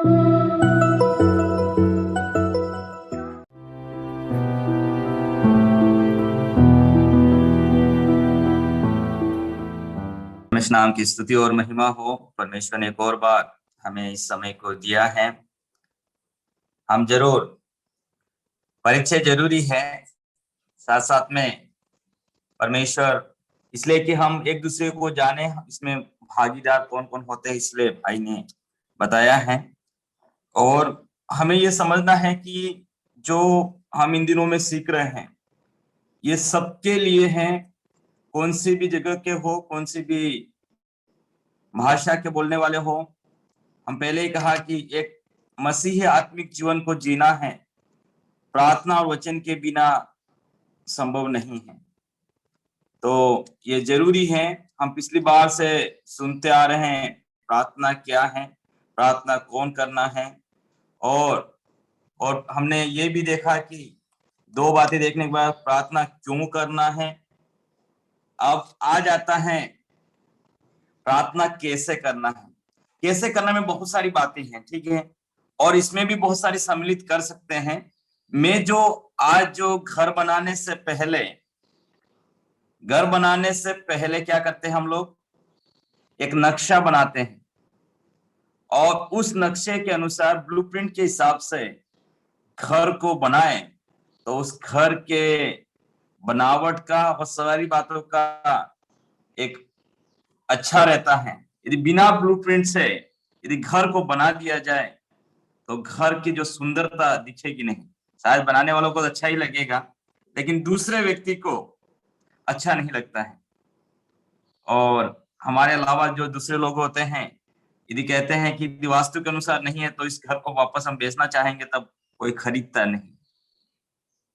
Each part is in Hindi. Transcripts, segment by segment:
परमेश्वर नाम की स्तुति और महिमा हो। परमेश्वर ने एक और बार हमें इस समय को दिया है। हम जरूर, परीक्षा जरूरी है, साथ साथ में परमेश्वर इसलिए कि हम एक दूसरे को जाने, इसमें भागीदार कौन कौन होते हैं, इसलिए भाई ने बताया है। और हमें ये समझना है कि जो हम इन दिनों में सीख रहे हैं ये सबके लिए है। कौन सी भी जगह के हो, कौन सी भी भाषा के बोलने वाले हो, हम पहले ही कहा कि एक मसीही आत्मिक जीवन को जीना है, प्रार्थना और वचन के बिना संभव नहीं है। तो ये जरूरी है। हम पिछली बार से सुनते आ रहे हैं प्रार्थना क्या है, प्रार्थना कौन करना है। और हमने ये भी देखा कि दो बातें देखने के बाद प्रार्थना क्यों करना है। अब आ जाता है प्रार्थना कैसे करना है। कैसे करना में बहुत सारी बातें हैं, ठीक है, और इसमें भी बहुत सारी सम्मिलित कर सकते हैं। मैं जो आज जो घर बनाने से पहले क्या करते हैं, हम लोग एक नक्शा बनाते हैं और उस नक्शे के अनुसार, ब्लूप्रिंट के हिसाब से घर को बनाए, तो उस घर के बनावट का और सारी बातों का एक अच्छा रहता है। यदि बिना ब्लूप्रिंट से यदि घर को बना दिया जाए तो घर की जो सुंदरता दिखेगी नहीं। शायद बनाने वालों को अच्छा ही लगेगा, लेकिन दूसरे व्यक्ति को अच्छा नहीं लगता है। और हमारे अलावा जो दूसरे लोग होते हैं, यदि कहते हैं कि यदि वास्तु के अनुसार नहीं है तो इस घर को वापस हम बेचना चाहेंगे, तब कोई खरीदता नहीं।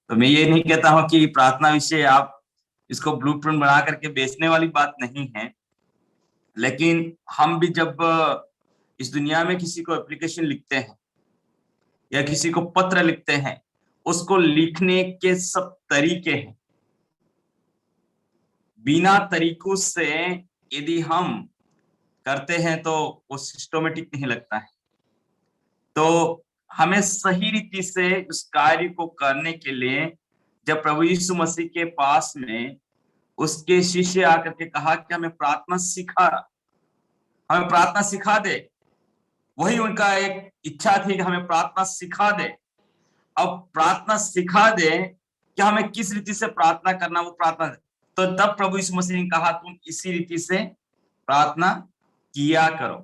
तो मैं ये नहीं कहता हूं कि प्रार्थना विषय आप इसको ब्लूप्रिंट बना करके बेचने वाली बात नहीं है, लेकिन हम भी जब इस दुनिया में किसी को एप्लीकेशन लिखते हैं या किसी को पत्र लिखते हैं, उसको लिखने के सब तरीके हैं। बिना तरीकों से यदि हम करते हैं तो वो सिस्टमेटिक नहीं लगता है। तो हमें सही रीति से उस कार्य को करने के लिए जब प्रभु यीशु मसीह के पास में उसके शिष्य आकर के कहा कि हमें प्रार्थना सिखा दे, वही उनका एक इच्छा थी कि हमें प्रार्थना सिखा दे। अब प्रार्थना सिखा दे कि हमें किस रीति से प्रार्थना करना, वो प्रार्थना, तो तब प्रभु यीशु मसीह ने कहा तुम इसी रीति से प्रार्थना किया करो।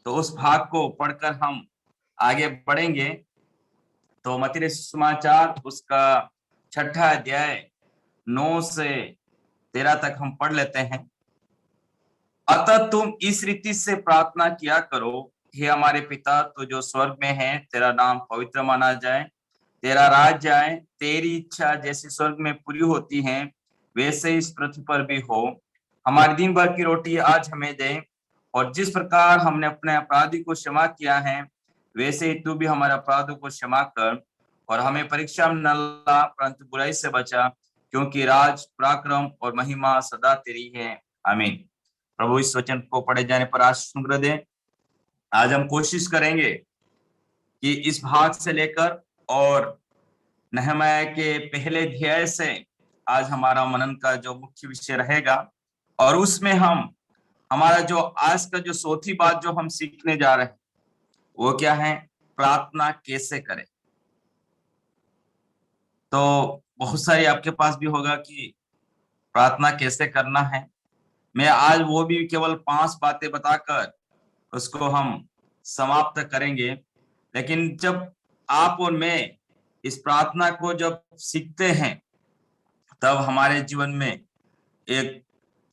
तो उस भाग को पढ़कर हम आगे बढ़ेंगे। तो मत्ती रचित सुसमाचार उसका 6 अध्याय 9 से 13 तक हम पढ़ लेते हैं। अतः तुम इस रीति से प्रार्थना किया करो, हे हमारे पिता तो जो स्वर्ग में है, तेरा नाम पवित्र माना जाए, तेरा राज्य आए, तेरी इच्छा जैसी स्वर्ग में पूरी होती है वैसे इस पृथ्वी पर भी हो। हमारी दिन भर की रोटी आज हमें दे, और जिस प्रकार हमने अपने अपराधी को क्षमा किया है वैसे ही तू भी हमारे अपराधों को क्षमा कर, और हमें परीक्षा में न ला परंतु बुराई से बचा, क्योंकि राज, पराक्रम और महिमा सदा तेरी है। आमीन। प्रभु इस वचन को पढ़े जाने पर आशीष दे। आज हम कोशिश करेंगे कि इस भाग से लेकर और नहमयाह के पहले अध्याय से आज हमारा मनन का जो मुख्य विषय रहेगा, और उसमें हम हमारा जो आज का जो चौथी बात जो हम सीखने जा रहे हैं वो क्या है, प्रार्थना कैसे करें। तो बहुत सारी आपके पास भी होगा कि प्रार्थना कैसे करना है। मैं आज वो भी केवल 5 बातें बताकर उसको हम समाप्त करेंगे। लेकिन जब आप और मैं इस प्रार्थना को जब सीखते हैं तब हमारे जीवन में एक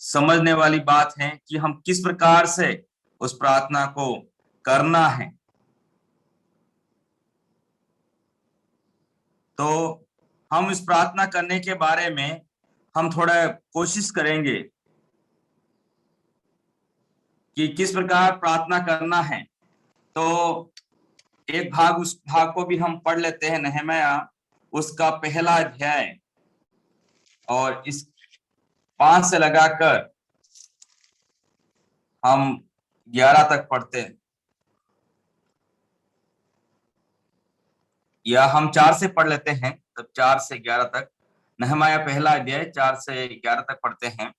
समझने वाली बात है कि हम किस प्रकार से उस प्रार्थना को करना है। तो हम इस प्रार्थना करने के बारे में हम थोड़ा कोशिश करेंगे कि किस प्रकार प्रार्थना करना है। तो एक भाग, उस भाग को भी हम पढ़ लेते हैं, नहमयाह उसका पहला अध्याय, और इस 5 से लगाकर हम 11 तक पढ़ते हैं। या हम 4 से पढ़ लेते हैं, तब 4 से 11 तक। नहमाया पहला अध्याय 4 से 11 तक पढ़ते हैं।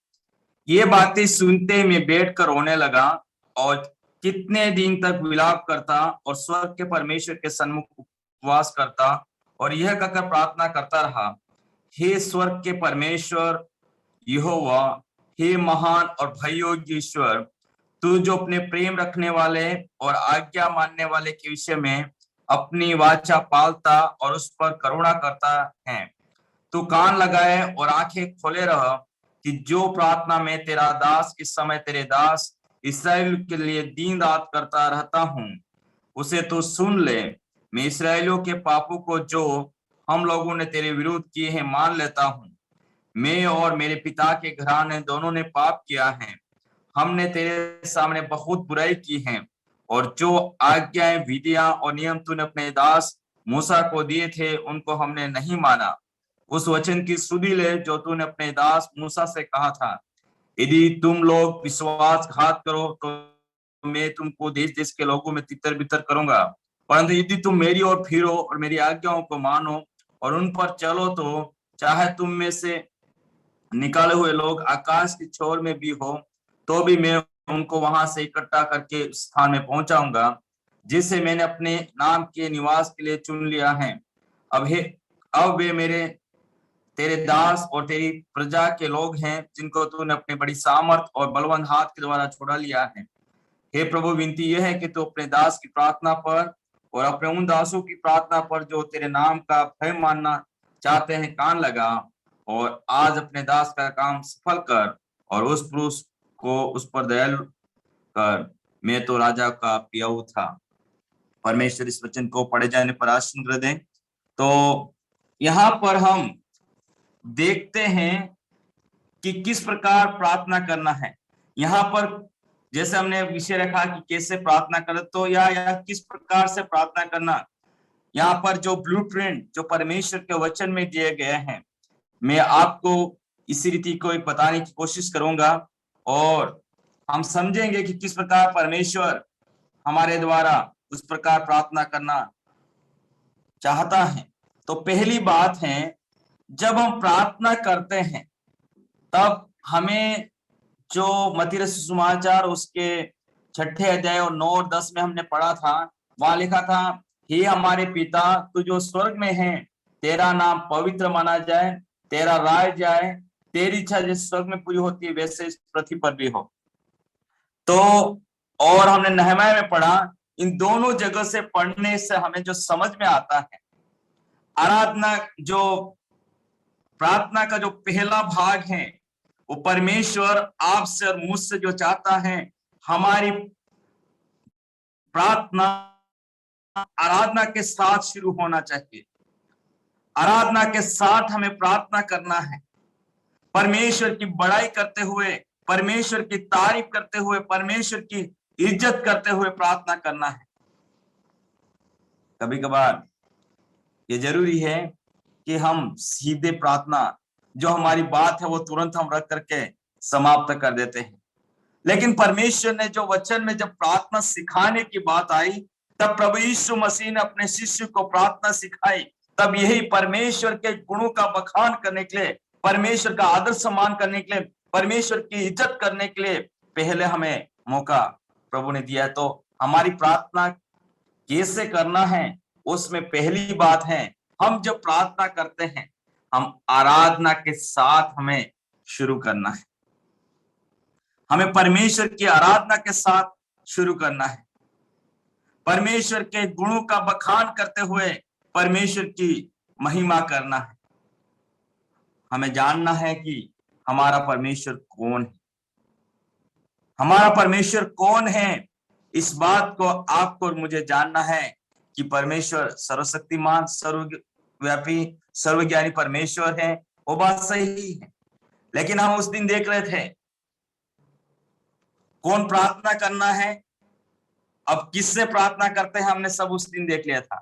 ये बातें सुनते मैं बैठ कर रोने लगा और कितने दिन तक विलाप करता और स्वर्ग के परमेश्वर के सन्मुख उपवास करता और यह कहकर प्रार्थना करता रहा, हे स्वर्ग के परमेश्वर यहोवा, हे महान और भययोग्य ईश्वर, तू जो अपने प्रेम रखने वाले और आज्ञा मानने वाले के विषय में अपनी वाचा पालता और उस पर करुणा करता है, तू कान लगाए और आंखें खोले रह कि जो प्रार्थना में तेरा दास इस समय तेरे दास इसराइल के लिए दिन रात करता रहता हूँ, उसे तू सुन ले। मैं इसराइलियों के पापों को जो हम लोगों ने तेरे विरुद्ध किए हैं मान लेता हूँ। मैं और मेरे पिता के घराने दोनों ने पाप किया है। हमने तेरे सामने बहुत बुराई की है और जो आज्ञाएं, विधियां और नियम तूने अपने दास मूसा को दिए थे उनको हमने नहीं माना। उस वचन की सुधि ले जो तूने अपने दास मूसा से कहा था, यदि तुम लोग विश्वासघात करो तो मैं तुमको देश देश के लोगों में तितर बितर करूंगा, परंतु यदि तुम मेरी ओर फिरो और मेरी आज्ञाओं को मानो और उन पर चलो तो चाहे तुम में से निकाले हुए लोग आकाश की छोर में भी हो तो भी मैं उनको वहां से इकट्ठा करके स्थान में पहुंचाऊंगा जिसे मैंने अपने नाम के निवास के लिए चुन लिया है। अब वे मेरे तेरे दास और तेरी प्रजा के लोग हैं जिनको तूने अपने बड़ी सामर्थ और बलवंत हाथ के द्वारा छुड़ा लिया है। हे प्रभु, विनती यह है कि तू अपने दास की प्रार्थना पर और अपने उन दासों की प्रार्थना पर जो तेरे नाम का भय मानना चाहते हैं कान लगा और आज अपने दास का काम सफल कर और उस पुरुष को उस पर दयालु कर। मैं तो राजा का पियाऊ था। परमेश्वर इस वचन को पढ़े जाने पर आशीष कर दें। तो यहाँ पर हम देखते हैं कि किस प्रकार प्रार्थना करना है। यहाँ पर जैसे हमने विषय रखा कि कैसे प्रार्थना करें, तो या किस प्रकार से प्रार्थना करना, यहाँ पर जो ब्लूप्रिंट जो परमेश्वर के वचन में दिए गए हैं, मैं आपको इसी रीति को बताने की कोशिश करूंगा और हम समझेंगे कि किस प्रकार परमेश्वर हमारे द्वारा उस प्रकार प्रार्थना करना चाहता है। तो पहली बात है, जब हम प्रार्थना करते हैं तब हमें जो मत्ती रचित सुसमाचार उसके 6 अध्याय और 9 और 10 में हमने पढ़ा था, वहां लिखा था, हे हमारे पिता तू जो स्वर्ग में है, तेरा नाम पवित्र माना जाए, तेरा राज जाए, तेरी इच्छा जैसे स्वर्ग में पूरी होती है वैसे इस पृथ्वी पर भी हो। तो और हमने नहमाया में पढ़ा, इन दोनों जगह से पढ़ने से हमें जो समझ में आता है, आराधना जो प्रार्थना का जो पहला भाग है वो परमेश्वर आपसे और मुझसे जो चाहता है, हमारी प्रार्थना आराधना के साथ शुरू होना चाहिए। आराधना के साथ हमें प्रार्थना करना है, परमेश्वर की बड़ाई करते हुए, परमेश्वर की तारीफ करते हुए, परमेश्वर की इज्जत करते हुए प्रार्थना करना है। कभी कभार ये जरूरी है कि हम सीधे प्रार्थना जो हमारी बात है वो तुरंत हम रख करके समाप्त कर देते हैं, लेकिन परमेश्वर ने जो वचन में जब प्रार्थना सिखाने की बात आई, तब प्रभु यीशु मसीह ने अपने शिष्य को प्रार्थना सिखाई। तब यही परमेश्वर के गुणों का बखान करने के लिए, परमेश्वर का आदर सम्मान करने के लिए, परमेश्वर की इज्जत करने के लिए पहले हमें मौका प्रभु ने दिया। तो हमारी प्रार्थना कैसे करना है, उसमें पहली बात है, हम जब प्रार्थना करते हैं हम आराधना के साथ हमें शुरू करना है। हमें परमेश्वर की आराधना के साथ शुरू करना है, परमेश्वर के गुणों का बखान करते हुए परमेश्वर की महिमा करना है। हमें जानना है कि हमारा परमेश्वर कौन है। हमारा परमेश्वर कौन है, इस बात को आपको और मुझे जानना है कि परमेश्वर सर्वशक्तिमान, सर्वव्यापी, सर्वज्ञानी परमेश्वर है। वो बात सही है, लेकिन हम उस दिन देख रहे थे कौन प्रार्थना करना है, अब किससे प्रार्थना करते हैं, हमने सब उस दिन देख लिया था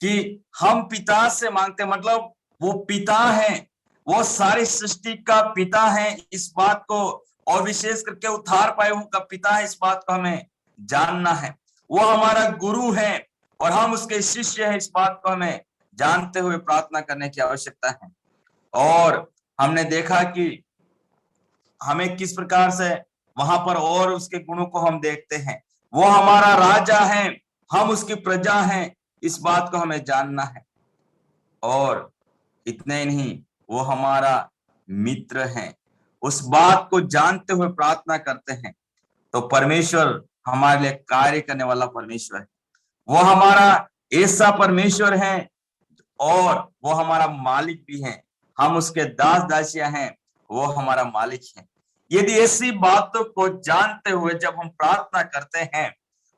कि हम पिता से मांगते, मतलब वो पिता है, वो सारी सृष्टि का पिता है, इस बात को, और विशेष करके उद्धार पाए हुए का पिता है, इस बात को हमें जानना है। वो हमारा गुरु है, और हम उसके शिष्य हैं, इस बात को हमें जानते हुए प्रार्थना करने की आवश्यकता है। और हमने देखा कि हमें किस प्रकार से वहां पर और उसके गुणों को हम देखते हैं। वो हमारा राजा है, हम उसकी प्रजा हैं, इस बात को हमें जानना है। और इतने ही नहीं, वो हमारा मित्र है, उस बात को जानते हुए प्रार्थना करते हैं। तो परमेश्वर हमारे लिए कार्य करने वाला परमेश्वर है। वो हमारा ऐसा परमेश्वर है और वो हमारा मालिक भी है। हम उसके दास दासियां हैं, वो हमारा मालिक है। यदि ऐसी बातों को जानते हुए जब हम प्रार्थना करते हैं,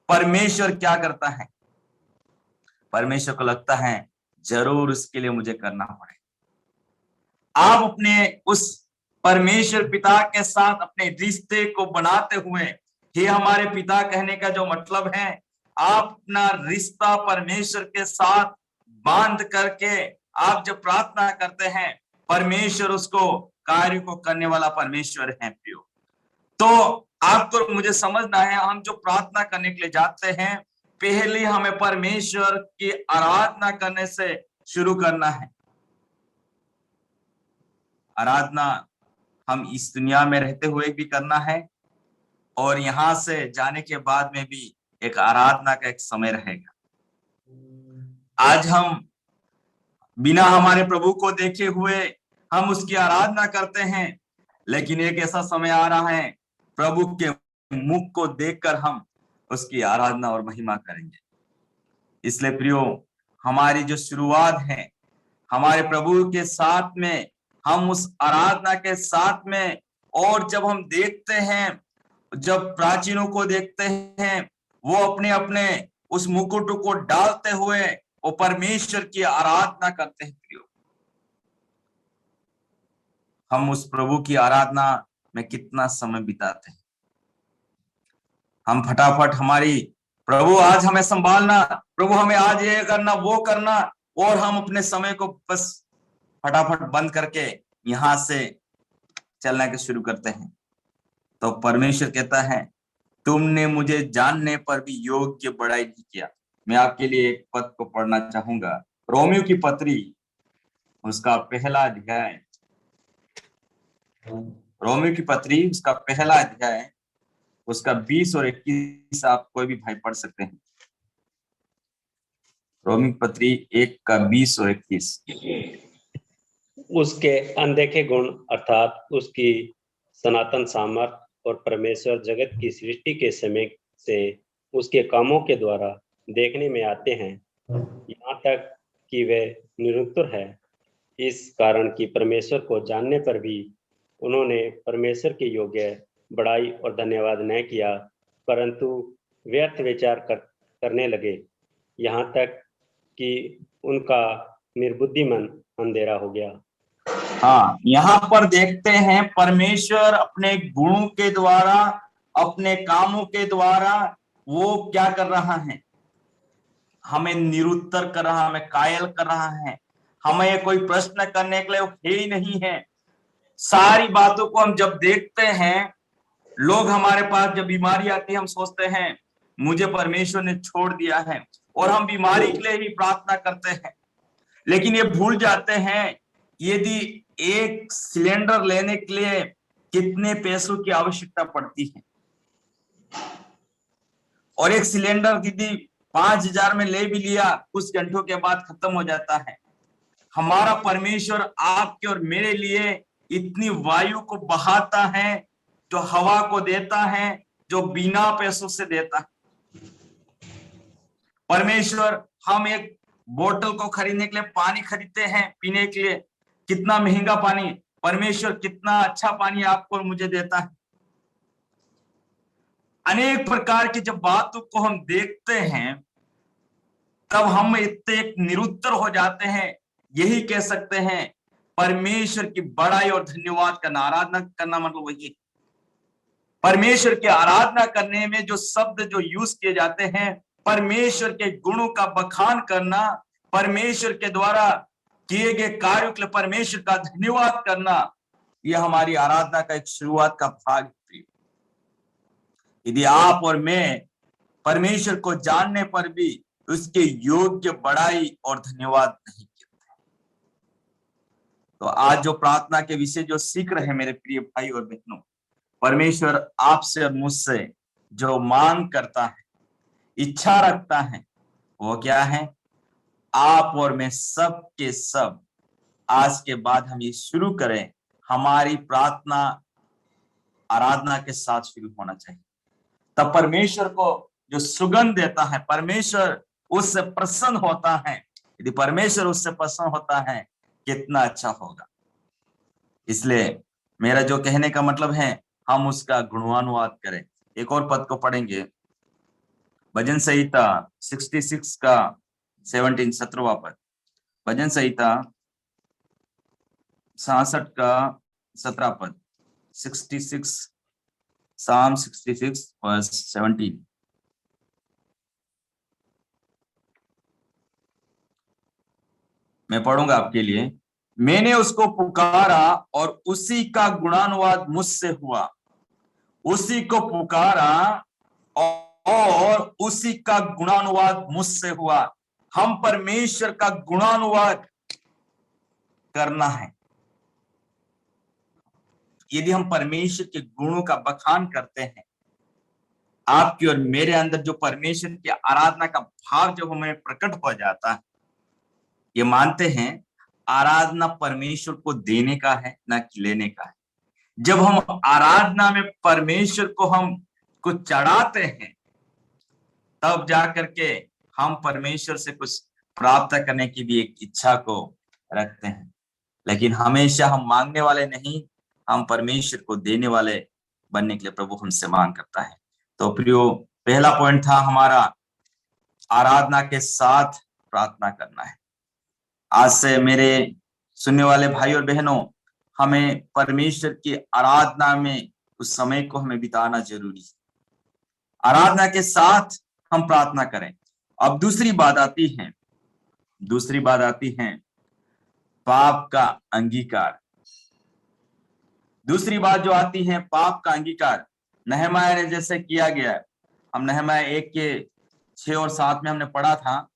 परमेश्वर क्या करता है? परमेश्वर को लगता है जरूर उसके लिए मुझे करना पड़े। आप अपने उस परमेश्वर पिता के साथ अपने रिश्ते को बनाते हुए, हे हमारे पिता कहने का जो मतलब है, आप अपना रिश्ता परमेश्वर के साथ बांध करके आप जब प्रार्थना करते हैं, परमेश्वर उसको कार्य को करने वाला परमेश्वर है प्रियो। तो आपको मुझे समझना है, हम जो प्रार्थना करने के लिए जाते हैं, पहले हमें परमेश्वर की आराधना करने से शुरू करना है। आराधना हम इस दुनिया में रहते हुए भी करना है और यहां से जाने के बाद में भी एक आराधना का एक समय रहेगा। आज हम बिना हमारे प्रभु को देखे हुए हम उसकी आराधना करते हैं, लेकिन एक ऐसा समय आ रहा है प्रभु के मुख को देखकर हम उसकी आराधना और महिमा करेंगे। इसलिए प्रियो, हमारी जो शुरुआत है हमारे प्रभु के साथ में, हम उस आराधना के साथ में, और जब हम देखते हैं, जब प्राचीनों को देखते हैं, वो अपने अपने उस मुकुट को डालते हुए वो परमेश्वर की आराधना करते हैं प्रियो। हम उस प्रभु की आराधना में कितना समय बिताते हैं। हम फटाफट हमारी प्रभु आज हमें संभालना, प्रभु हमें आज ये करना वो करना, और हम अपने समय को बस फटाफट बंद करके यहां से चलना के शुरू करते हैं। तो परमेश्वर कहता है तुमने मुझे जानने पर भी योग्य बड़ाई नहीं किया। मैं आपके लिए एक पद को पढ़ना चाहूंगा, रोमियो की पत्री उसका पहला अध्याय, रोमियो की पत्री उसका पहला अध्याय उसका 20 और 21 आप कोई भी भाई पढ़ सकते हैं। रोमियो की पत्री 1 का 20 और 21। उसके अनदेखे गुण अर्थात उसकी सनातन सामर्थ और परमेश्वर जगत की सृष्टि के समय से उसके कामों के द्वारा देखने में आते हैं, यहाँ तक कि वे निरंतर है। इस कारण कि परमेश्वर को जानने पर भी उन्होंने परमेश्वर के योग्य बड़ाई और धन्यवाद न किया, परंतु व्यर्थ विचार करने लगे, यहाँ तक कि उनका निर्बुद्धि मन अंधेरा हो गया। हाँ, यहाँ पर देखते हैं परमेश्वर अपने गुणों के द्वारा, अपने कामों के द्वारा वो क्या कर रहा है? हमें निरुत्तर कर रहा, हमें कायल कर रहा है। हमें कोई प्रश्न करने के लिए वो है ही नहीं है। सारी बातों को हम जब देखते हैं, लोग हमारे पास जब बीमारी आती है, हम सोचते हैं मुझे परमेश्वर ने छोड़ दिया है, और हम बीमारी के लिए ही प्रार्थना करते हैं। लेकिन ये भूल जाते हैं यदि एक सिलेंडर लेने के लिए कितने पैसों की आवश्यकता पड़ती है, और एक सिलेंडर यदि 5,000 में ले भी लिया, कुछ घंटों के बाद खत्म हो जाता है। हमारा परमेश्वर आपके और मेरे लिए इतनी वायु को बहाता है, जो हवा को देता है, जो बिना पैसों से देता है। परमेश्वर, हम एक बोतल को खरीदने के लिए पानी खरीदते हैं पीने के लिए, कितना महंगा पानी, परमेश्वर कितना अच्छा पानी आपको और मुझे देता है। अनेक प्रकार की जब बातों को हम देखते हैं, तब हम इतने निरुत्तर हो जाते हैं। यही कह सकते हैं परमेश्वर की बड़ाई और धन्यवाद करना, आराधना करना मतलब वही। परमेश्वर की आराधना करने में जो शब्द जो यूज किए जाते हैं, परमेश्वर के गुणों का बखान करना, परमेश्वर के द्वारा किए गए कार्यों के लिए परमेश्वर का धन्यवाद करना, यह हमारी आराधना का एक शुरुआत का भाग है। यदि आप और मैं परमेश्वर को जानने पर भी उसके योग्य बड़ाई और धन्यवाद नहीं करते। तो आज जो प्रार्थना के विषय जो सीख रहे हैं मेरे प्रिय भाई और बहनों, परमेश्वर आपसे और मुझसे जो मांग करता है, इच्छा रखता है, वो क्या है? आप और मैं सब के सब आज के बाद हम ये शुरू करें, हमारी प्रार्थना आराधना के साथ शुरू होना चाहिए। तब परमेश्वर को जो सुगंध देता है, परमेश्वर उससे प्रसन्न होता है। यदि परमेश्वर उससे प्रसन्न होता है, कितना अच्छा होगा। इसलिए मेरा जो कहने का मतलब है, हम उसका गुणानुवाद करें। एक और पद को पढ़ेंगे, भजन संहिता 66 का 17 17वां पद। भजन संहिता 66 का 17 पद, 66 Psalm 66 verse 17। मैं पढ़ूंगा आपके लिए। मैंने उसको पुकारा और उसी का गुणानुवाद मुझसे हुआ। उसी को पुकारा और उसी का गुणानुवाद मुझसे हुआ। हम परमेश्वर का गुणानुवाद करना है। यदि हम परमेश्वर के गुणों का बखान करते हैं, आपकी और मेरे अंदर जो परमेश्वर की आराधना का भाव जब हमें प्रकट हो जाता है, ये मानते हैं आराधना परमेश्वर को देने का है, ना कि लेने का है। जब हम आराधना में परमेश्वर को हम कुछ चढ़ाते हैं, तब जाकर के हम परमेश्वर से कुछ प्राप्त करने की भी एक इच्छा को रखते हैं। लेकिन हमेशा हम मांगने वाले नहीं, हम परमेश्वर को देने वाले बनने के लिए प्रभु हमसे मांग करता है। तो प्रियो, पहला पॉइंट था हमारा, आराधना के साथ प्रार्थना करना है। आज से मेरे सुनने वाले भाई और बहनों, हमें परमेश्वर की आराधना में उस समय को हमें बिताना जरूरी है। आराधना के साथ हम प्रार्थना करें। अब दूसरी बात आती है पाप का अंगीकार। दूसरी बात जो आती है, पाप का अंगीकार। नहमाया ने जैसे किया गया, हम नहमाया 1 के 6 और 7 में हमने पढ़ा था,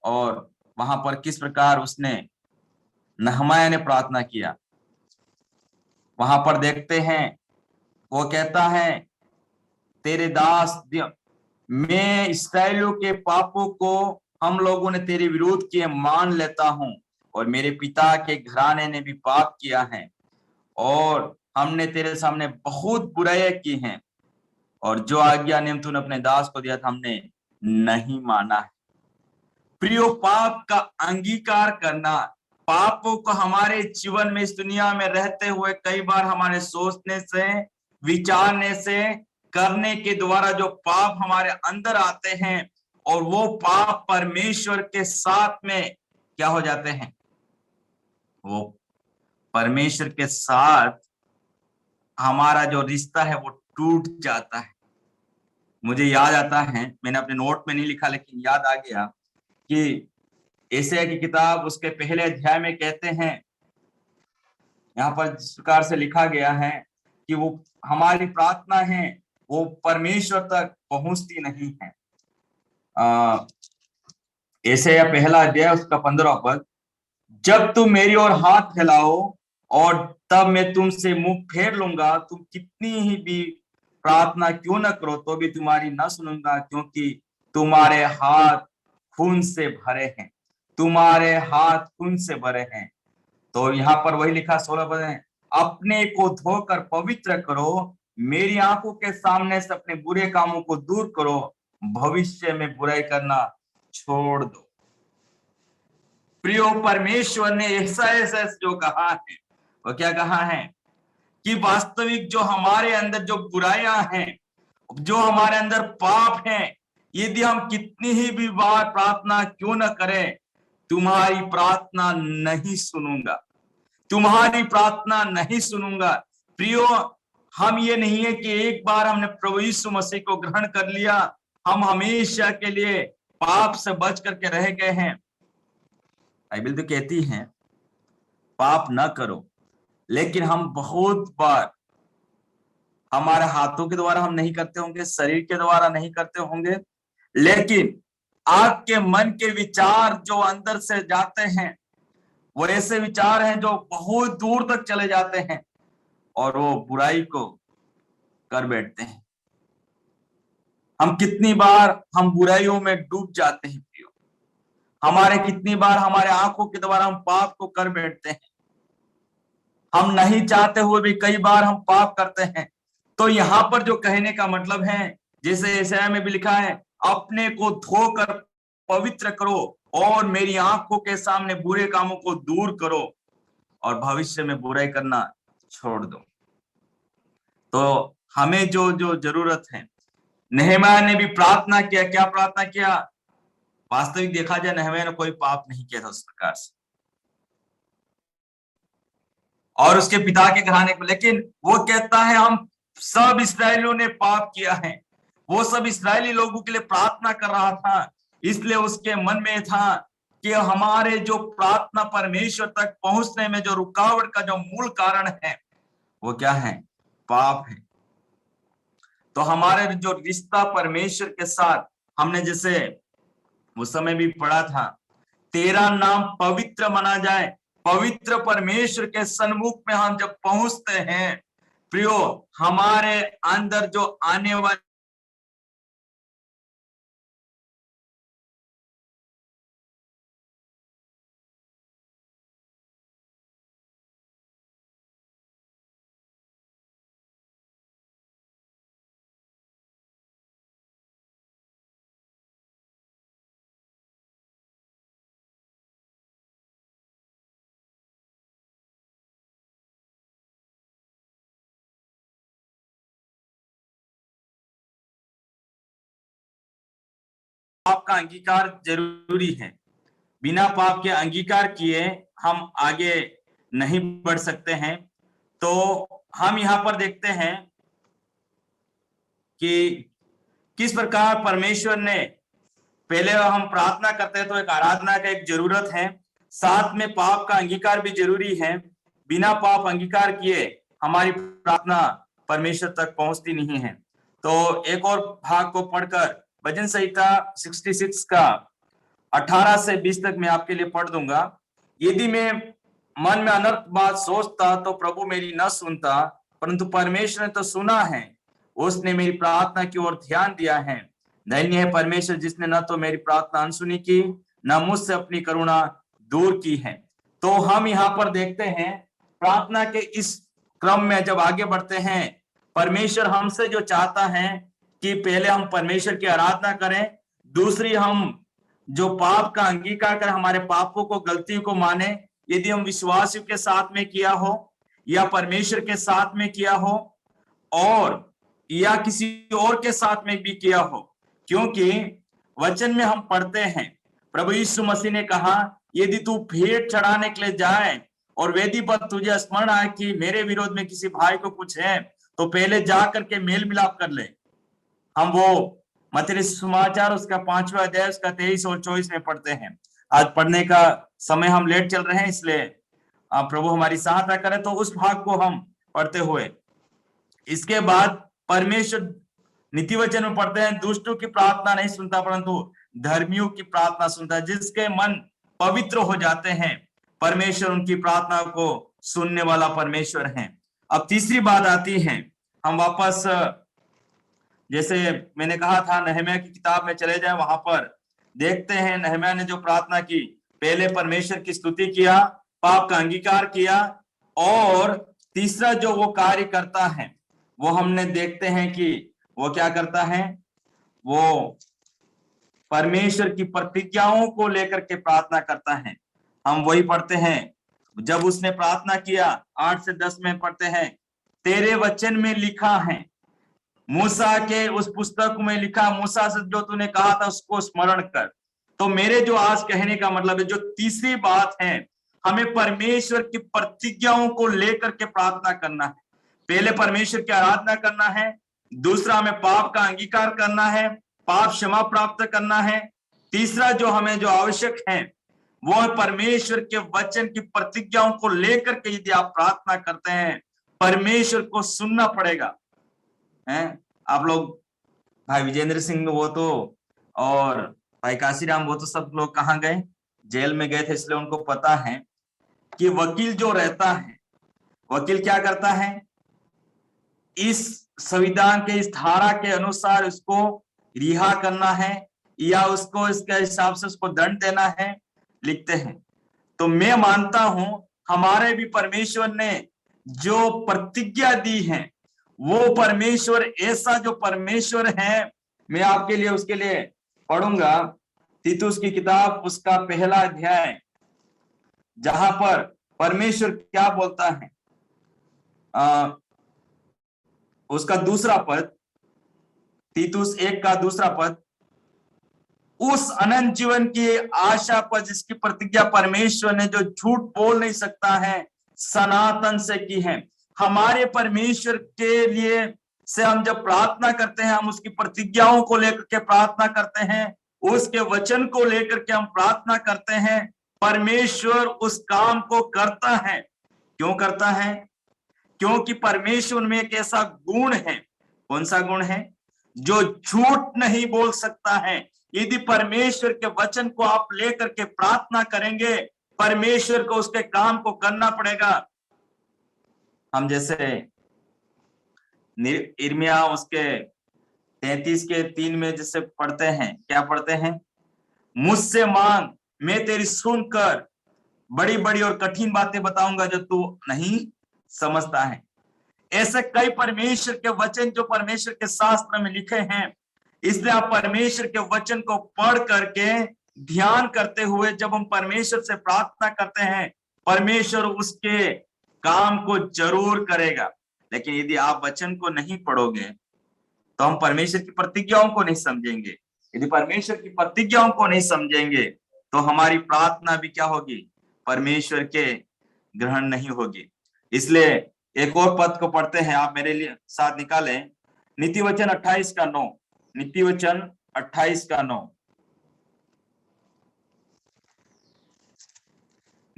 और वहां पर किस प्रकार उसने, नहमाया ने प्रार्थना किया। वहां पर देखते हैं, वो कहता है, तेरे दास मैं इस्राएलियों के पापों को हम लोगों ने तेरे विरोध किए मान लेता हूं, और मेरे पिता के घराने ने भी पाप किया है, और हमने तेरे सामने बहुत बुराइयां की हैं, और जो आज्ञा ने तूने अपने दास को दिया था हमने नहीं माना है। प्रियो, पाप का अंगीकार करना, पापों को हमारे जीवन में इस दुनिया में रहते हुए कई बार हमारे सोचने से, विचारने से, करने के द्वारा जो पाप हमारे अंदर आते हैं, और वो पाप परमेश्वर के साथ में क्या हो जाते हैं, वो परमेश्वर के साथ हमारा जो रिश्ता है वो टूट जाता है। मुझे याद आता है, मैंने अपने नोट में नहीं लिखा लेकिन याद आ गया कि यशायाह की किताब उसके पहले अध्याय में कहते हैं, यहाँ पर जिस प्रकार से लिखा गया है कि वो हमारी प्रार्थना है वो परमेश्वर तक पहुंचती नहीं है। यशायाह पहला अध्याय उसका 15वां पद, जब तुम मेरी ओर हाथ फैलाओ और तब मैं तुमसे मुंह फेर लूंगा, तुम कितनी ही भी प्रार्थना क्यों न करो तो भी तुम्हारी न सुनूंगा, क्योंकि तुम्हारे हाथ खून से भरे हैं, तुम्हारे हाथ खून से भरे हैं। तो यहाँ पर वही लिखा 16 पद है, अपने को धोकर पवित्र करो, मेरी आंखों के सामने से अपने बुरे कामों को दूर करो, भविष्य में बुराई करना छोड़ दो। प्रियो, परमेश्वर ने ऐसा जो कहा है, वो क्या कहा है कि वास्तविक जो हमारे अंदर जो बुराइयां हैं, जो हमारे अंदर पाप हैं, यदि हम कितनी ही भी बार प्रार्थना क्यों न करें, तुम्हारी प्रार्थना नहीं सुनूंगा, तुम्हारी प्रार्थना नहीं सुनूंगा। प्रियो, हम ये नहीं है कि एक बार हमने प्रभु यीशु मसीह को ग्रहण कर लिया, हम हमेशा के लिए पाप से बच करके रह गए हैं। बाइबल तो कहती है पाप न करो, लेकिन हम बहुत बार हमारे हाथों के द्वारा हम नहीं करते होंगे, शरीर के द्वारा नहीं करते होंगे, लेकिन आपके मन के विचार जो अंदर से जाते हैं वो ऐसे विचार हैं जो बहुत दूर तक चले जाते हैं और वो बुराई को कर बैठते हैं। हम कितनी बार हम बुराइयों में डूब जाते हैं प्रियो, हमारे कितनी बार हमारे आंखों के द्वारा हम पाप को कर बैठते हैं, हम नहीं चाहते हुए भी कई बार हम पाप करते हैं। तो यहाँ पर जो कहने का मतलब है, जैसे यशायाह में भी लिखा है, अपने को धोकर पवित्र करो और मेरी आंखों के सामने बुरे कामों को दूर करो और भविष्य में बुराई करना छोड़ दो। तो हमें जो जो जरूरत है, नहम्याह ने भी प्रार्थना किया। क्या प्रार्थना किया? वास्तविक देखा जाए नहम्याह ने कोई पाप नहीं किया था उस प्रकार से, और उसके पिता के घराने को, लेकिन वो कहता है हम सब इसराइलियों ने पाप किया है। वो सब इसराइली लोगों के लिए प्रार्थना कर रहा था, इसलिए उसके मन में था कि हमारे जो प्रार्थना परमेश्वर तक पहुंचने में जो रुकावट का जो मूल कारण है वो क्या है? पाप है। तो हमारे जो रिश्ता परमेश्वर के साथ, हमने जैसे उस समय भी पढ़ा था, तेरा नाम पवित्र माना जाए। पवित्र परमेश्वर के सन्मुख में हम जब पहुंचते हैं प्रियो, हमारे अंदर जो आने वाले पाप का अंगीकार जरूरी है। बिना पाप के अंगीकार किए हम आगे नहीं बढ़ सकते हैं। तो हम यहाँ पर देखते हैं कि किस प्रकार परमेश्वर ने, पहले हम प्रार्थना करते हैं तो एक आराधना का एक जरूरत है, साथ में पाप का अंगीकार भी जरूरी है। बिना पाप अंगीकार किए हमारी प्रार्थना परमेश्वर तक पहुंचती नहीं है। तो एक और भाग को पढ़कर, भजन संहिता 66 का 18 से 20 तक मैं आपके लिए पढ़ दूंगा। यदि मैं मन में अनर्थ बात सोचता तो प्रभु मेरी न सुनता, परंतु परमेश्वर ने तो सुना है, उसने मेरी प्रार्थना की ओर ध्यान दिया है। धन्य है परमेश्वर जिसने न तो मेरी प्रार्थना अनसुनी की, न मुझसे अपनी करुणा दूर की है। तो हम यहाँ पर देखते हैं प्रार्थना के इस क्रम में जब आगे बढ़ते हैं, परमेश्वर हमसे जो चाहता है कि पहले हम परमेश्वर की आराधना करें, दूसरी हम जो पाप का अंगीकार कर हमारे पापों को, गलती को माने। यदि हम विश्वासियों के साथ में किया हो या परमेश्वर के साथ में किया हो और या किसी और के साथ में भी किया हो, क्योंकि वचन में हम पढ़ते हैं प्रभु यीशु मसीह ने कहा, यदि तू भेंट चढ़ाने के लिए जाए और वेदी पर तुझे स्मरण आए कि मेरे विरोध में किसी भाई को कुछ है, तो पहले जा करके मेल मिलाप कर ले। हम वो मत्ती सुसमाचार उसका 5वां अध्याय उसका 23 और 24 में पढ़ते हैं। आज पढ़ने का समय हम लेट चल रहे हैं, इसलिए प्रभु हमारी सहायता करे तो उस भाग को हम पढ़ते हुए, इसके बाद परमेश्वर नीति वचन में पढ़ते हैं, दुष्टों की प्रार्थना नहीं सुनता परंतु धर्मियों की प्रार्थना सुनता है। जिसके मन पवित्र हो जाते हैं परमेश्वर उनकी प्रार्थना को सुनने वाला परमेश्वर है। अब तीसरी बात आती है, हम वापस जैसे मैंने कहा था नहम्याह की किताब में चले जाए, वहां पर देखते हैं नहम्याह ने जो प्रार्थना की, पहले परमेश्वर की स्तुति किया, पाप का अंगीकार किया, और तीसरा जो वो कार्य करता है वो हमने देखते हैं कि वो क्या करता है, वो परमेश्वर की प्रतिज्ञाओं को लेकर के प्रार्थना करता है। हम वही पढ़ते हैं, जब उसने प्रार्थना किया 8 से 10 में पढ़ते हैं, तेरे वचन में लिखा है, मूसा के उस पुस्तक में लिखा, मूसा से जो तूने कहा था उसको स्मरण कर। तो मेरे जो आज कहने का मतलब है, जो तीसरी बात है, हमें परमेश्वर की प्रतिज्ञाओं को लेकर के प्रार्थना करना है। पहले परमेश्वर की आराधना करना है, दूसरा हमें पाप का अंगीकार करना है, पाप क्षमा प्राप्त करना है, तीसरा जो हमें जो आवश्यक है वो है परमेश्वर के वचन की प्रतिज्ञाओं को लेकर के यदि आप प्रार्थना करते हैं, परमेश्वर को सुनना पड़ेगा। हैं आप लोग, भाई विजेंद्र सिंह वो तो और भाई काशीराम वो तो सब लोग कहाँ गए, जेल में गए थे, इसलिए उनको पता है कि वकील जो रहता है, वकील क्या करता है, इस संविधान के इस धारा के अनुसार उसको रिहा करना है या उसको इसके हिसाब से उसको दंड देना है, लिखते हैं। तो मैं मानता हूं हमारे भी परमेश्वर ने जो प्रतिज्ञा दी है, वो परमेश्वर ऐसा जो परमेश्वर है, मैं आपके लिए उसके लिए पढ़ूंगा तीतुस की किताब उसका पहला अध्याय, जहां पर परमेश्वर क्या बोलता है, उसका दूसरा पद, तीतुस 1 का दूसरा पद, उस अनंत जीवन की आशा पर जिसकी प्रतिज्ञा परमेश्वर ने, जो झूठ बोल नहीं सकता है, सनातन से की है। हमारे परमेश्वर के लिए से हम जब प्रार्थना करते हैं, हम उसकी प्रतिज्ञाओं को लेकर के प्रार्थना करते हैं, उसके वचन को लेकर के हम प्रार्थना करते हैं। परमेश्वर उस काम को करता है। क्यों करता है? क्योंकि परमेश्वर में एक ऐसा गुण है। कौन सा गुण है? जो झूठ नहीं बोल सकता है। यदि परमेश्वर के वचन को आप लेकर के प्रार्थना करेंगे, परमेश्वर को उसके काम को करना पड़ेगा। हम जैसे इर्मिया उसके 33 के 3 में जैसे पढ़ते हैं, क्या पढ़ते हैं? मुझसे मांग, मैं तेरी सुनकर बड़ी बड़ी और कठिन बातें बताऊंगा जो तू नहीं समझता है। ऐसे कई परमेश्वर के वचन जो परमेश्वर के शास्त्र में लिखे हैं, इसलिए आप परमेश्वर के वचन को पढ़ करके ध्यान करते हुए जब हम परमेश्वर से प्रार्थना करते हैं, परमेश्वर उसके काम को जरूर करेगा। लेकिन यदि आप वचन को नहीं पढ़ोगे तो हम परमेश्वर की प्रतिज्ञाओं को नहीं समझेंगे। यदि परमेश्वर की प्रतिज्ञाओं को नहीं समझेंगे तो हमारी प्रार्थना भी क्या होगी? परमेश्वर के ग्रहण नहीं होगी। इसलिए एक और पद को पढ़ते हैं, आप मेरे लिए साथ निकालें, नीति वचन 28 का 9। नीति वचन 28 का 9।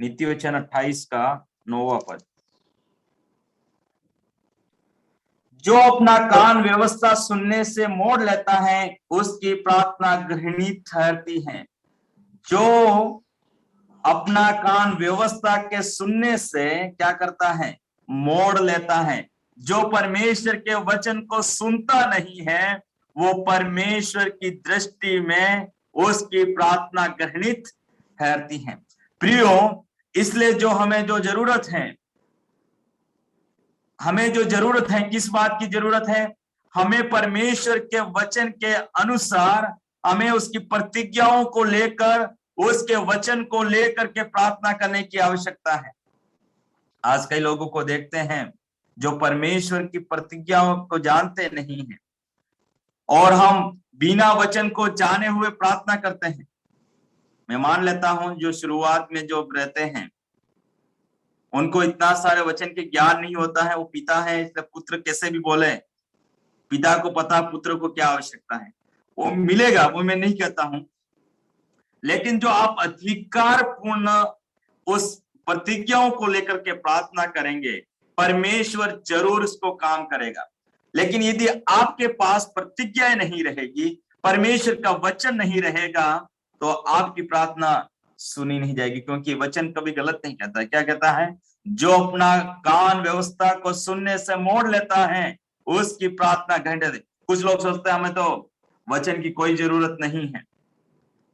नीति वचन 28 का 9वां पद। जो अपना कान व्यवस्था सुनने से मोड़ लेता है, उसकी प्रार्थना गृहिणी ठहरती है। जो अपना कान व्यवस्था के सुनने से क्या करता है? मोड़ लेता है। जो परमेश्वर के वचन को सुनता नहीं है, वो परमेश्वर की दृष्टि में उसकी प्रार्थना गृहित ठहरती है। प्रियो, इसलिए जो हमें जो जरूरत है, हमें जो जरूरत है, किस बात की जरूरत है? हमें परमेश्वर के वचन के अनुसार हमें उसकी प्रतिज्ञाओं को लेकर, उसके वचन को लेकर के प्रार्थना करने की आवश्यकता है। आज कई लोगों को देखते हैं जो परमेश्वर की प्रतिज्ञाओं को जानते नहीं हैं, और हम बिना वचन को जाने हुए प्रार्थना करते हैं। मैं मान लेता हूं जो शुरुआत में जो रहते हैं उनको इतना सारे वचन के ज्ञान नहीं होता है। वो पिता है, इसलिए पुत्र कैसे भी बोले, पिता को पता पुत्र को क्या आवश्यकता है, वो मिलेगा, वो मैं नहीं कहता हूं। लेकिन जो आप अधिकार पूर्ण उस प्रतिज्ञाओं को लेकर के प्रार्थना करेंगे, परमेश्वर जरूर उसको काम करेगा। लेकिन यदि आपके पास प्रतिज्ञाएं नहीं रहेगी, परमेश्वर का वचन नहीं रहेगा, तो आपकी प्रार्थना सुनी नहीं जाएगी। क्योंकि वचन कभी गलत नहीं कहता। क्या कहता है? जो अपना कान व्यवस्था को सुनने से मोड़ लेता है, उसकी प्रार्थना घंटे। कुछ लोग सोचते हैं हमें तो वचन की कोई जरूरत नहीं है,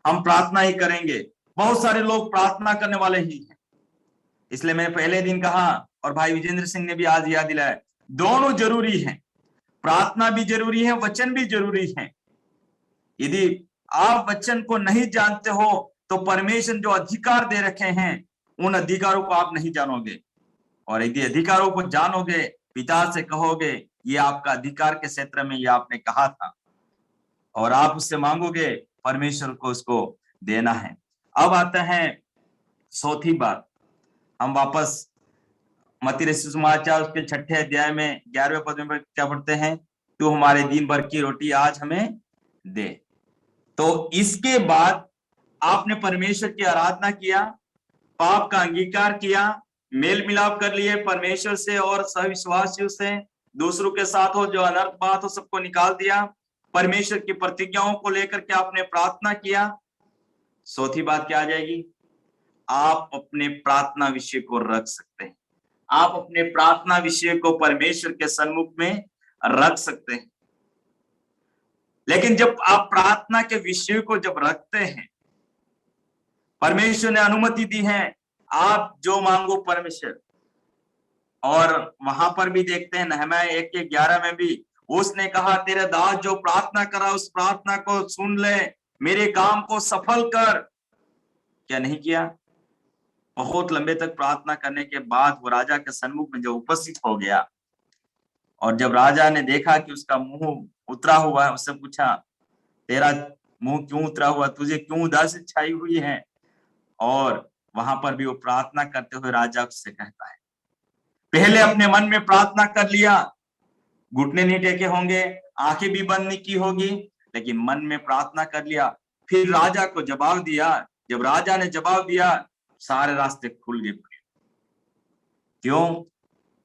हम प्रार्थना ही करेंगे। बहुत सारे लोग प्रार्थना करने वाले ही हैं। इसलिए मैंने पहले दिन कहा, और भाई विजेंद्र सिंह ने भी आज याद दिलाया, दोनों जरूरी है। प्रार्थना भी जरूरी है, वचन भी जरूरी है। यदि आप वचन को नहीं जानते हो तो परमेश्वर जो अधिकार दे रखे हैं, उन अधिकारों को आप नहीं जानोगे। और यदि अधिकारों को जानोगे, पिता से कहोगे ये आपका अधिकार के क्षेत्र में ये आपने कहा था, और आप उससे मांगोगे, परमेश्वर को उसको देना है। अब आता है चौथी बात। हम वापस मत्ती रचित सुसमाचार उसके 6 अध्याय में 11वें पद में क्या पढ़ते हैं? तू हमारे दिन भर की रोटी आज हमें दे। तो इसके बाद आपने परमेश्वर की आराधना किया, पाप का अंगीकार किया, मेल मिलाप कर लिए परमेश्वर से और सहविश्वासियों से, दूसरों के साथ हो जो अनर्थ बात हो सबको निकाल दिया, परमेश्वर की प्रतिज्ञाओं को लेकर के आपने प्रार्थना किया, चौथी बात क्या आ जाएगी? आप अपने प्रार्थना विषय को रख सकते हैं। आप अपने प्रार्थना विषय को परमेश्वर के सन्मुख में रख सकते हैं। लेकिन जब आप प्रार्थना के विषय को जब रखते हैं, परमेश्वर ने अनुमति दी है, आप जो मांगो परमेश्वर, और वहां पर भी देखते हैं नहम्याह 1:11 में भी उसने कहा, तेरे दास जो प्रार्थना करा उस प्रार्थना को सुन ले, मेरे काम को सफल कर। क्या नहीं किया? बहुत लंबे तक प्रार्थना करने के बाद वो राजा के सन्मुख में जो उपस्थित हो गया, और जब राजा ने देखा कि उसका मुंह उतरा हुआ है, उससे पूछा, तेरा मुंह क्यों उतरा हुआ, तुझे क्यों उदासी छाई हुई है? और वहां पर भी वो प्रार्थना करते हुए राजा उससे कहता है, पहले अपने मन में प्रार्थना कर लिया, घुटने नहीं टेके होंगे, आंखें भी बंद नहीं की होगी, लेकिन मन में प्रार्थना कर लिया, फिर राजा को जवाब दिया। जब राजा ने जवाब दिया, सारे रास्ते खुल गए। क्यों?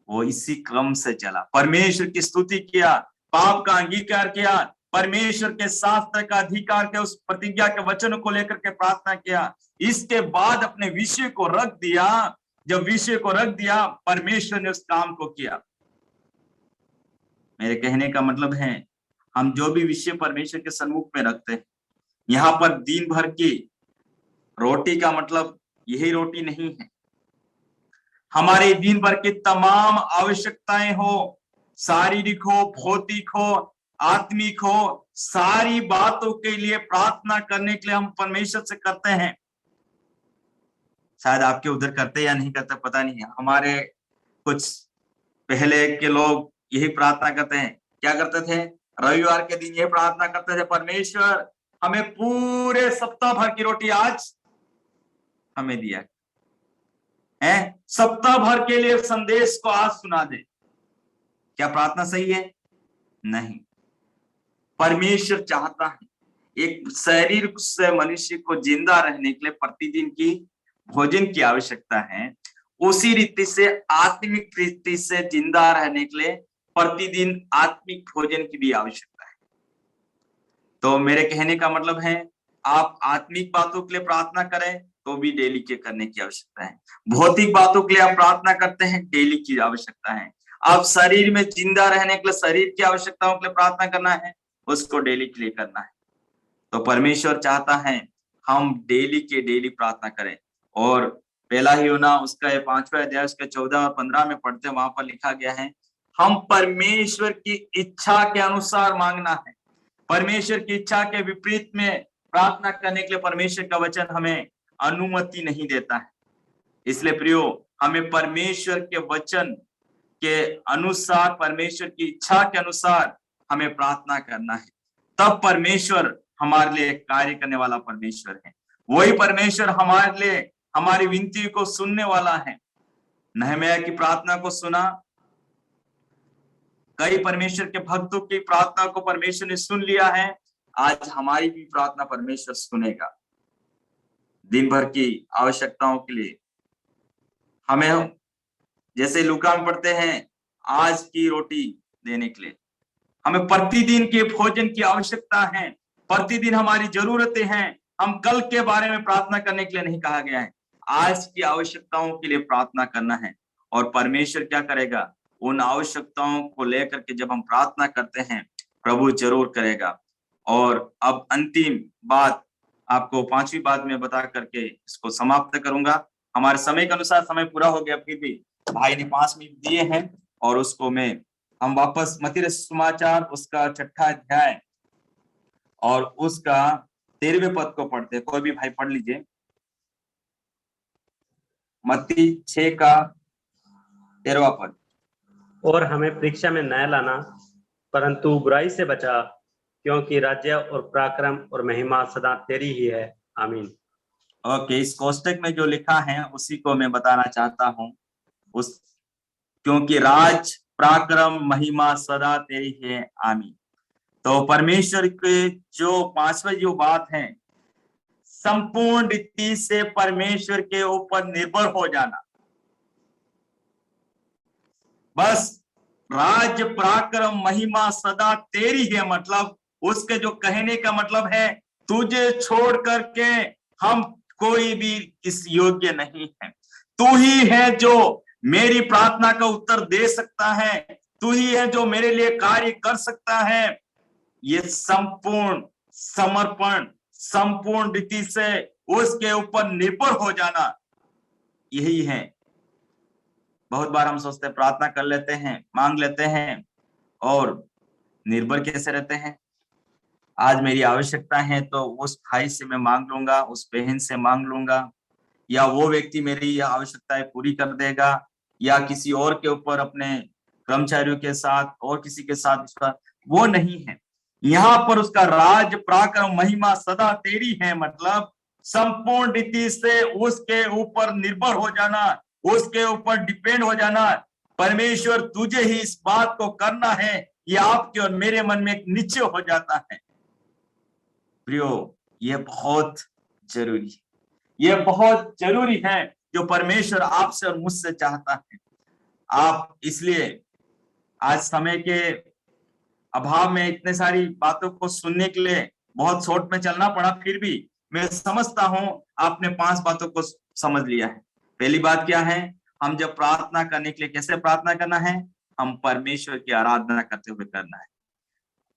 वो इसी क्रम से चला, परमेश्वर की स्तुति किया, पाप का अंगीकार किया, परमेश्वर के शास्त्र का अधिकार के उस प्रतिज्ञा के वचन को लेकर के प्रार्थना किया, इसके बाद अपने विषय को रख दिया। जब विषय को रख दिया, परमेश्वर ने उस काम को किया। मेरे कहने का मतलब है, हम जो भी विषय परमेश्वर के सन्मुख में रखते हैं, यहाँ पर दिन भर की रोटी का मतलब यही रोटी नहीं है। हमारे दिन भर की तमाम आवश्यकताएं हो, शारीरिक हो, भौतिक हो, आत्मिक हो, सारी बातों के लिए प्रार्थना करने के लिए हम परमेश्वर से करते हैं। शायद आपके उधर करते या नहीं करते पता नहीं है, हमारे कुछ पहले के लोग यही प्रार्थना करते हैं। क्या करते थे? रविवार के दिन ये प्रार्थना करते थे, परमेश्वर हमें पूरे सप्ताह भर की रोटी आज हमें दिया है, सप्ताह भर के लिए संदेश को आज सुना दे। क्या प्रार्थना सही है? नहीं। परमेश्वर चाहता है एक शरीर से मनुष्य को जिंदा रहने के लिए प्रतिदिन की भोजन की आवश्यकता है, उसी रीति से आत्मिक रीति से जिंदा रहने के लिए प्रतिदिन आत्मिक भोजन की भी आवश्यकता है। तो मेरे कहने का मतलब है, आप आत्मिक बातों के लिए प्रार्थना करें तो भी डेली के करने की आवश्यकता है। भौतिक बातों के लिए आप प्रार्थना करते हैं, डेली की आवश्यकता है। आप शरीर में जिंदा रहने के लिए शरीर की आवश्यकताओं के लिए प्रार्थना करना है, उसको डेली के लिए करना है। तो परमेश्वर चाहता है हम डेली के डेली प्रार्थना करें। और पहला यूहन्ना उसका 5वां अध्याय उसके 14 और 15 में पढ़ते हैं, वहां पर लिखा गया है, हम परमेश्वर की इच्छा के अनुसार मांगना है। परमेश्वर की इच्छा के विपरीत में प्रार्थना करने के लिए परमेश्वर का वचन हमें अनुमति नहीं देता है। इसलिए प्रियो, हमें परमेश्वर के वचन के अनुसार, परमेश्वर की इच्छा के अनुसार हमें प्रार्थना करना है। तब परमेश्वर हमारे लिए कार्य करने वाला परमेश्वर है। वही परमेश्वर हमारे लिए हमारी विनती को सुनने वाला है। नहम्याह की प्रार्थना को सुना, कई परमेश्वर के भक्तों की प्रार्थना को परमेश्वर ने सुन लिया है। आज हमारी भी प्रार्थना परमेश्वर सुनेगा। दिन भर की आवश्यकताओं के लिए हमें, जैसे लूका में पढ़ते हैं, आज की रोटी देने के लिए हमें प्रतिदिन के भोजन की आवश्यकता है। प्रतिदिन हमारी जरूरतें हैं। हम कल के बारे में प्रार्थना करने के लिए नहीं कहा गया है, आज की आवश्यकताओं के लिए प्रार्थना करना है। और परमेश्वर क्या करेगा? उन आवश्यकताओं को लेकर के जब हम प्रार्थना करते हैं, प्रभु जरूर करेगा। और अब अंतिम बात, आपको 5वीं बात में बता करके इसको समाप्त करूंगा। हमारे समय के अनुसार समय पूरा हो गया, फिर भी भाई ने 5 मिनट दिए हैं, और उसको हम वापस मत्ती सुसमाचार उसका 6ठा अध्याय और उसका 13वें पद को पढ़ते हैं। कोई भी भाई पढ़ लीजिए, मत्ती 6 का 13वां पद। और हमें परीक्षा में न लाना, परंतु बुराई से बचा, क्योंकि राज्य और पराक्रम और महिमा सदा तेरी ही है। आमीन। ओके, इस कोष्टक में जो लिखा है उसी को मैं बताना चाहता हूं। क्योंकि राज, पराक्रम, महिमा सदा तेरी है। आमीन। तो परमेश्वर के जो 5वां जो बात है, संपूर्ण रीति से परमेश्वर के ऊपर निर्भर हो जाना। बस राज, पराक्रम, महिमा सदा तेरी है, मतलब उसके जो कहने का मतलब है, तुझे छोड़ करके हम कोई भी इस योग्य नहीं है। तू ही है जो मेरी प्रार्थना का उत्तर दे सकता है, तू ही है जो मेरे लिए कार्य कर सकता है। ये संपूर्ण समर्पण, संपूर्ण रीति से उसके ऊपर निर्भर हो जाना, यही है। बहुत बार हम सोचते हैं, प्रार्थना कर लेते हैं, मांग लेते हैं और निर्भर कैसे रहते हैं। आज मेरी आवश्यकता है तो उस भाई से मैं मांग लूंगा, उस बहन से मांग लूंगा, या वो व्यक्ति मेरी आवश्यकताएं पूरी कर देगा, या किसी और के ऊपर, अपने कर्मचारियों के साथ और किसी के साथ उसका, वो नहीं है। यहाँ पर उसका राज पराक्रम महिमा सदा तेरी है, मतलब संपूर्ण रीति से उसके ऊपर निर्भर हो जाना, उसके ऊपर डिपेंड हो जाना। परमेश्वर तुझे ही इस बात को करना है, ये आपके और मेरे मन में एक निश्चय हो जाता है। प्रियो, ये बहुत जरूरी है, ये बहुत जरूरी है जो परमेश्वर आपसे और मुझसे चाहता है। आप इसलिए आज समय के अभाव में इतने सारी बातों को सुनने के लिए बहुत शॉर्ट में चलना पड़ा, फिर भी मैं समझता हूं आपने 5 बातों को समझ लिया है। पहली बात क्या है, हम जब प्रार्थना करने के लिए कैसे प्रार्थना करना है, हम परमेश्वर की आराधना करते हुए करना है।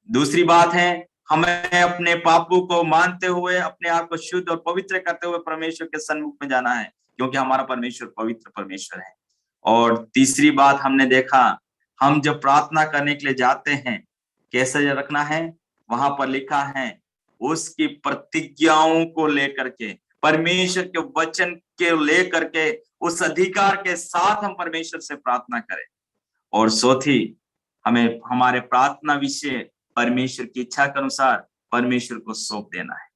दूसरी बात है, हमें अपने पापों को मानते हुए अपने आप को शुद्ध और पवित्र करते हुए परमेश्वर के सन्मुख में जाना है, क्योंकि हमारा परमेश्वर पवित्र परमेश्वर है। और तीसरी बात हमने देखा, हम जब प्रार्थना करने के लिए जाते हैं कैसे रखना है, वहां पर लिखा है उसकी प्रतिज्ञाओं को लेकर के, परमेश्वर के वचन के लेकर के, उस अधिकार के साथ हम परमेश्वर से प्रार्थना करें। और चौथी, हमें हमारे प्रार्थना विषय परमेश्वर की इच्छा के अनुसार परमेश्वर को सौंप देना है।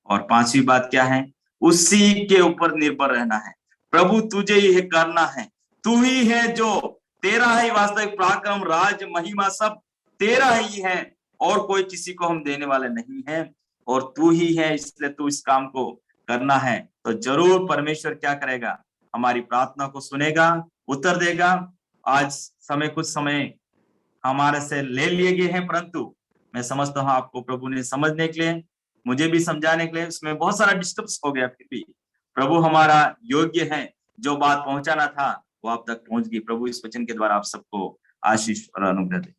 और 5वीं बात क्या है, उसी के ऊपर निर्भर रहना है। प्रभु तुझे ही करना है, तू ही है जो, तेरा ही वास्तविक पराक्रम, राज, महिमा सब तेरा ही है, और कोई किसी को हम देने वाले नहीं है, और तू ही है, इसलिए तू इस काम को करना है। तो जरूर परमेश्वर क्या करेगा, हमारी प्रार्थना को सुनेगा, उत्तर देगा। आज कुछ समय हमारे से ले लिए गए हैं, परंतु मैं समझता हूँ आपको प्रभु ने समझने के लिए, मुझे भी समझाने के लिए, उसमें बहुत सारा डिस्टर्ब्स हो गया, फिर भी प्रभु हमारा योग्य है, जो बात पहुंचाना था वो आप तक पहुंच गई। प्रभु इस वचन के द्वारा आप सबको आशीष और अनुग्रह दे।